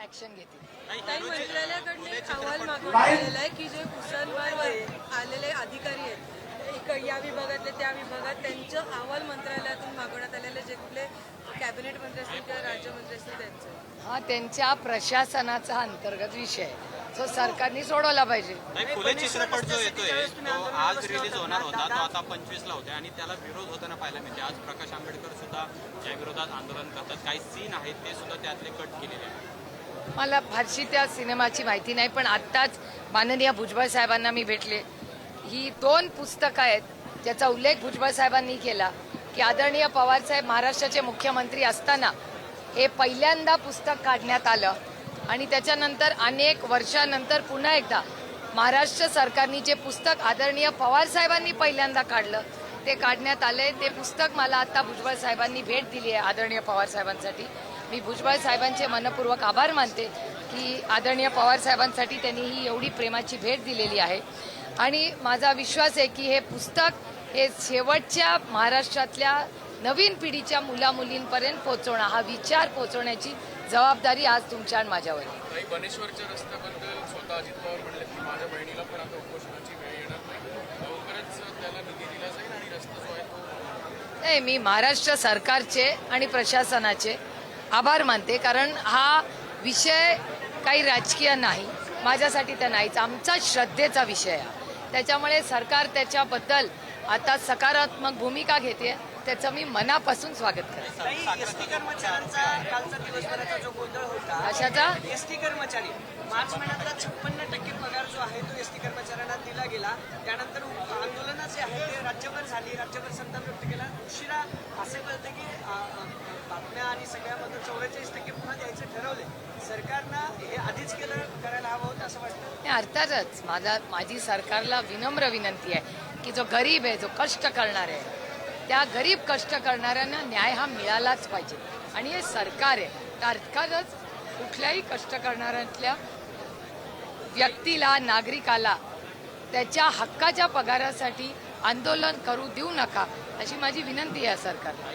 Action घेतील. मंत्रालयाकडून एक अहवाल मागवण्यात आहे की जे पुसांवर आलेले अधिकारी आहेत या विभागातले त्या विभागात त्यांचं अहवाल मंत्रालयातून मागवण्यात आलेले जे कुठले कॅबिनेट मंत्री असतील किंवा राज्यमंत्री असतील त्यांचं. हा त्यांच्या प्रशासनाचा अंतर्गत विषय आहे, तो सरकारने सोडवला पाहिजे. फुले चित्रपट जो येतोय तो आज रिलीज होणार होता, तो आता 25ला होता आणि त्याला विरोध होताना पाहायला मिळते. आज प्रकाश आंबेडकर सुद्धा त्या विरोधात आंदोलन करतात. काही सीन आहेत ते सुद्धा त्यातले कट केलेले आहेत. मला फारशी त्या सिनेमाची माहिती नाही, पण आत्ताच माननीय भुजबळ साहेबांना मी भेटले. ही 2 पुस्तकं आहेत ज्याचा उल्लेख भुजबळ साहेबांनी केला की आदरणीय पवार साहेब महाराष्ट्राचे मुख्यमंत्री असताना हे पहिल्यांदा पुस्तक काढण्यात आलं आणि त्याच्यानंतर अनेक वर्षानंतर पुन्हा एकदा महाराष्ट्र सरकारने जे पुस्तक आदरणीय पवार साहेबांनी पहिल्यांदा काढलं ते काढण्यात आले. ते पुस्तक मला आता भुजबळ साहेबांनी भेट दिली आहे आदरणीय पवार साहेबांसाठी. मी भुजबळ साहेबांचे मनपूर्वक आभार मानते की आदरणीय पवार साहेबांसाठी त्यांनी ही एवढी प्रेमाची भेट दिलेली आहे आणि माझा विश्वास आहे की हे पुस्तक हे शेवटच्या महाराष्ट्रातल्या नवीन पिढीच्या मुलामुलींपर्यंत पोहोचवणं, हा विचार पोहोचवण्याची जबाबदारी आज तुमच्या आणि माझ्यावर आहे. बनेश्वरच्या रस्त्याबद्दल स्वतः अजित पवार म्हणले की माझ्या बहिणीला पण आता उपोषणाची वेळ येणार नाही, लवकरच त्याला निधी दिला जाईल आणि रस्ता जो आहे तो. नाही, मी महाराष्ट्र सरकारचे आणि प्रशासनाचे आभार मानते, कारण हा विषय काही राजकीय नाही, माझ्यासाठी तर नाहीच, आमचा श्रद्धेचा विषय आहे. त्याच्यामुळे सरकार त्याच्याबद्दल आता सकारात्मक भूमिका घेते, त्याचं मी मनापासून स्वागत करते. एसटी कर्मचाऱ्यांचा कालचा दिवसभराचा जो गोंधळ होता, कशाचा? एसटी कर्मचारी मार्च महिन्यातला 56% पगार जो आहे तो एसटी कर्मचाऱ्यांना दिला गेला. त्यानंतर आंदोलनं जे आहे ते राज्यभर झाली, राज्यभर संताप व्यक्त केला. उशिरा असे कळते की बातम्या आणि सगळ्यामध्ये 44% पुन्हा द्यायचं ठरवले. सरकारनं हे आधीच करायला हवं होतं असं वाटतं. अर्थातच माझी सरकारला विनम्र विनंती आहे की जो गरीब आहे, जो कष्ट करणार आहे, त्या गरीब कष्ट करणाऱ्यांना न्याय हा मिळालाच पाहिजे आणि हे सरकार आहे. तर अर्थातच कुठल्याही कष्ट करणाऱ्यातल्या व्यक्तीला, नागरिकाला त्याच्या हक्काच्या पगारासाठी आंदोलन करू देऊ नका अशी माझी विनंती आहे सरकारला.